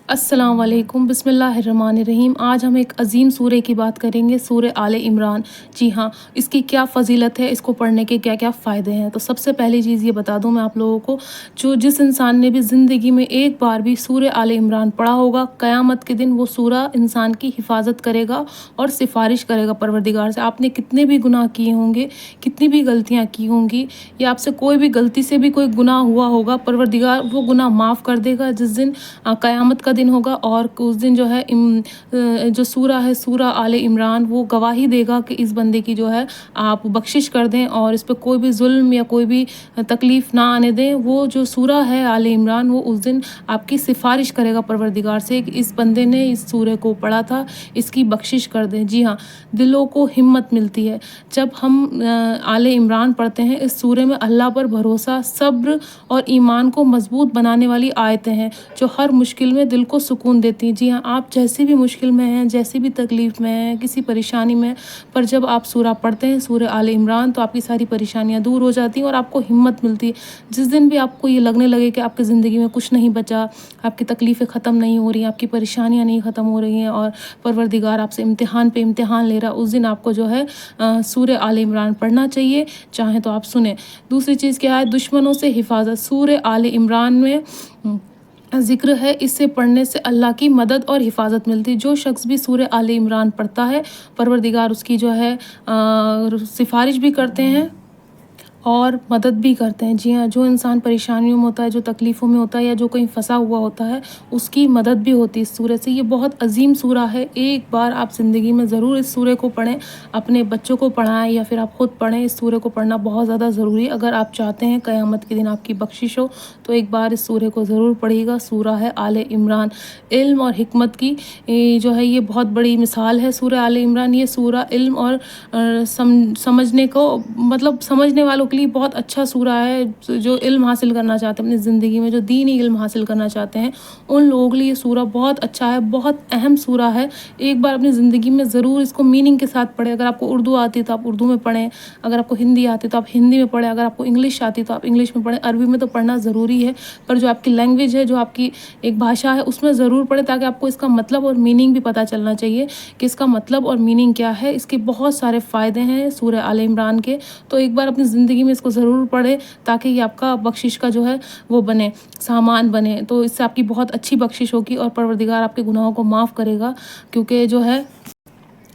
السلام علیکم، بسم اللہ الرحمن الرحیم۔ آج ہم ایک عظیم سورہ کی بات کریں گے، سورہ آل عمران۔ جی ہاں، اس کی کیا فضیلت ہے، اس کو پڑھنے کے کیا کیا فائدے ہیں۔ تو سب سے پہلی چیز یہ بتا دوں میں آپ لوگوں کو، جس انسان نے بھی زندگی میں ایک بار بھی سورہ آل عمران پڑھا ہوگا، قیامت کے دن وہ سورہ انسان کی حفاظت کرے گا اور سفارش کرے گا پروردگار سے۔ آپ نے کتنے بھی گناہ کیے ہوں گے، کتنی بھی غلطیاں کی ہوں گی، یا آپ سے کوئی بھی غلطی سے بھی کوئی گناہ ہوا ہوگا، پروردگار وہ گناہ معاف کر دے گا جس دن قیامت کا دن ہوگا۔ اور اس دن جو ہے جو سورہ ہے، سورہ آل عمران، وہ گواہی دے گا کہ اس بندے کی جو ہے آپ بخشش کر دیں اور اس پہ کوئی بھی ظلم یا کوئی بھی تکلیف نہ آنے دیں۔ وہ جو سورہ ہے آل عمران، وہ اس دن آپ کی سفارش کرے گا پروردگار سے کہ اس بندے نے اس سورہ کو پڑھا تھا، اس کی بخشش کر دیں۔ جی ہاں، دلوں کو ہمت ملتی ہے جب ہم آل عمران پڑھتے ہیں۔ اس سورہ میں اللہ پر بھروسہ، صبر اور ایمان کو مضبوط بنانے والی آیتیں ہیں جو ہر مشکل میں دل کو سکون دیتی ہیں۔ جی ہاں، آپ جیسی بھی مشکل میں ہیں، جیسی بھی تکلیف میں ہیں، کسی پریشانی میں، پر جب آپ سورہ پڑھتے ہیں، سورہ آل عمران، تو آپ کی ساری پریشانیاں دور ہو جاتی ہیں اور آپ کو ہمت ملتی ہے۔ جس دن بھی آپ کو یہ لگنے لگے کہ آپ کی زندگی میں کچھ نہیں بچا، آپ کی تکلیفیں ختم نہیں ہو رہی ہیں، آپ کی پریشانیاں نہیں ختم ہو رہی ہیں اور پروردگار آپ سے امتحان پہ امتحان لے رہا، اس دن آپ کو جو ہے سورہ آل عمران پڑھنا چاہیے۔ چاہیں تو آپ سنیں۔ دوسری چیز کیا ہے؟ دشمنوں سے حفاظت۔ سورہ آل عمران میں ذکر ہے، اس سے پڑھنے سے اللہ کی مدد اور حفاظت ملتی ہے۔ جو شخص بھی سورہ آل عمران پڑھتا ہے، پروردگار اس کی جو ہے سفارش بھی کرتے ہیں اور مدد بھی کرتے ہیں۔ جی ہاں، جو انسان پریشانیوں میں ہوتا ہے، جو تکلیفوں میں ہوتا ہے، یا جو کہیں پھنسا ہوا ہوتا ہے، اس کی مدد بھی ہوتی ہے اس سورہ سے۔ یہ بہت عظیم سورہ ہے، ایک بار آپ زندگی میں ضرور اس سورہ کو پڑھیں، اپنے بچوں کو پڑھائیں یا پھر آپ خود پڑھیں۔ اس سورہ کو پڑھنا بہت زیادہ ضروری ہے۔ اگر آپ چاہتے ہیں قیامت کے دن آپ کی بخشش ہو تو ایک بار اس سورہ کو ضرور پڑھیے گا۔ سورہ ہے آل عمران، علم اور حکمت کی جو ہے یہ بہت بڑی مثال ہے۔ سورہ آل عمران یہ سورہ علم اور سمجھنے کو، مطلب سمجھنے والوں کے لیے بہت اچھا سورہ ہے۔ جو علم حاصل کرنا چاہتے ہیں اپنی زندگی میں، جو دینی علم حاصل کرنا چاہتے ہیں، ان لوگوں کے لیے یہ سورہ بہت اچھا ہے، بہت اہم سورہ ہے۔ ایک بار اپنی زندگی میں ضرور اس کو میننگ کے ساتھ پڑھیں۔ اگر آپ کو اردو آتی ہے تو آپ اردو میں پڑھیں، اگر آپ کو ہندی آتی ہے تو آپ ہندی میں پڑھیں، اگر آپ کو انگلش آتی ہے تو آپ انگلش میں پڑھیں۔ عربی میں تو پڑھنا ضروری ہے، پر جو آپ کی لینگویج ہے، جو آپ کی ایک بھاشا ہے، اس میں ضرور پڑھیں تاکہ آپ کو اس کا مطلب اور میننگ بھی پتہ چلنا چاہیے کہ اس کا مطلب اور میننگ کیا ہے۔ اس کے بہت سارے فائدے ہیں سورہ آل عمران کے، تو ایک بار اپنی زندگی میں اس کو ضرور پڑھیں تاکہ یہ آپ کا بخشش کا جو ہے وہ بنے، سامان بنے۔ تو اس سے آپ کی بہت اچھی بخشش ہوگی اور پروردگار آپ کے گناہوں کو معاف کرے گا، کیونکہ جو ہے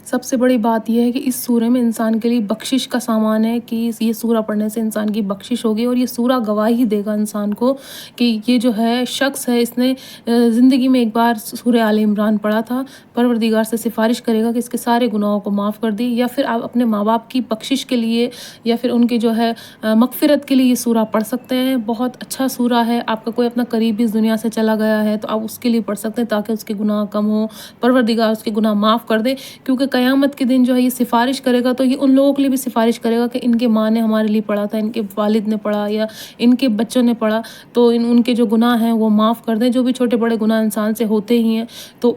سب سے بڑی بات یہ ہے کہ اس سورہ میں انسان کے لیے بخشش کا سامان ہے کہ یہ سورہ پڑھنے سے انسان کی بخشش ہوگی، اور یہ سورہ گواہی دے گا انسان کو کہ یہ جو ہے شخص ہے، اس نے زندگی میں ایک بار سورہ آل عمران پڑھا تھا۔ پروردگار سے سفارش کرے گا کہ اس کے سارے گناہوں کو معاف کر دی، یا پھر آپ اپنے ماں باپ کی بخشش کے لیے یا پھر ان کے جو ہے مغفرت کے لیے یہ سورہ پڑھ سکتے ہیں۔ بہت اچھا سورہ ہے۔ آپ کا کوئی اپنا قریبی اس دنیا سے چلا گیا ہے تو آپ اس کے لیے پڑھ سکتے ہیں تاکہ اس کے گناہ کم ہوں، پروردگار اس کے گناہ معاف کر دے، کیونکہ قیامت کے دن جو ہے یہ سفارش کرے گا تو یہ ان لوگوں کے لیے بھی سفارش کرے گا کہ ان کے ماں نے ہمارے لیے پڑھا تھا، ان کے والد نے پڑھا یا ان کے بچوں نے پڑھا، تو ان کے جو گناہ ہیں وہ معاف کر دیں۔ جو بھی چھوٹے بڑے گناہ انسان سے ہوتے ہی ہیں، تو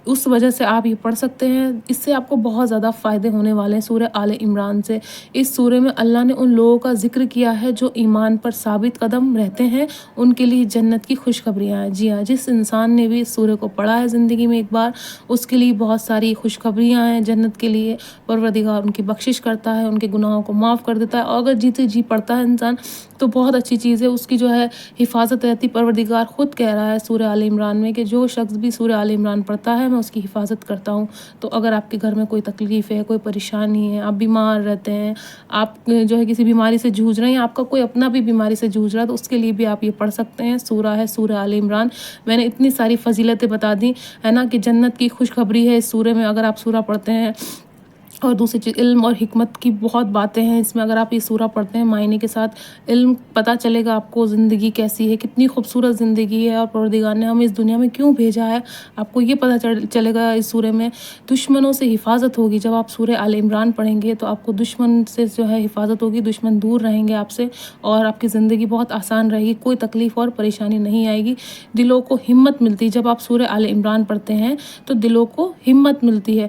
اس وجہ سے آپ یہ پڑھ سکتے ہیں۔ اس سے آپ کو بہت زیادہ فائدے ہونے والے ہیں سورہ آل عمران سے۔ اس سورہ میں اللہ نے ان لوگوں کا ذکر کیا ہے جو ایمان پر ثابت قدم رہتے ہیں، ان کے لیے جنت کی خوشخبریاں ہیں۔ جی ہاں، جس انسان نے بھی اس سورہ کو پڑھا ہے زندگی میں ایک بار، اس کے لیے بہت ساری خوشخبریاں ہیں جنت کے لیے۔ پروردگار ان کی بخشش کرتا ہے، ان کے گناہوں کو معاف کر دیتا ہے، اور اگر جیتے جی پڑھتا ہے انسان تو بہت اچھی چیز ہے، اس کی جو ہے حفاظت رہتی۔ پروردگار خود کہہ رہا ہے سورہ آل عمران میں کہ جو شخص بھی سورہ آل عمران پڑھتا ہے میں اس کی حفاظت کرتا ہوں۔ تو اگر آپ کے گھر میں کوئی تکلیف ہے، کوئی پریشانی ہے، آپ بیمار رہتے ہیں، آپ جو ہے کسی بیماری سے جوجھ رہے ہیں، آپ کا کوئی اپنا بھی بیماری سے جوجھ رہا ہے، تو اس کے لیے بھی آپ یہ پڑھ سکتے ہیں۔ سورہ ہے سورہ آل عمران۔ میں نے اتنی ساری فضیلتیں بتا دی ہے نا کہ جنت کی خوشخبری ہے اس سورہ میں اگر آپ سورہ پڑھتے ہیں۔ اور دوسری چیز، علم اور حکمت کی بہت باتیں ہیں اس میں۔ اگر آپ یہ سورہ پڑھتے ہیں معنی کے ساتھ، علم پتہ چلے گا آپ کو زندگی کیسی ہے، کتنی خوبصورت زندگی ہے، اور پروردگار نے ہمیں اس دنیا میں کیوں بھیجا ہے، آپ کو یہ پتہ چلے گا اس سورہ میں۔ دشمنوں سے حفاظت ہوگی، جب آپ سورہ آل عمران پڑھیں گے تو آپ کو دشمن سے جو ہے حفاظت ہوگی، دشمن دور رہیں گے آپ سے، اور آپ کی زندگی بہت آسان رہے گی، کوئی تکلیف اور پریشانی نہیں آئے گی۔ دلوں کو ہمت ملتی ہے جب آپ سورہ آل عمران پڑھتے ہیں، تو دلوں کو ہمت ملتی ہے،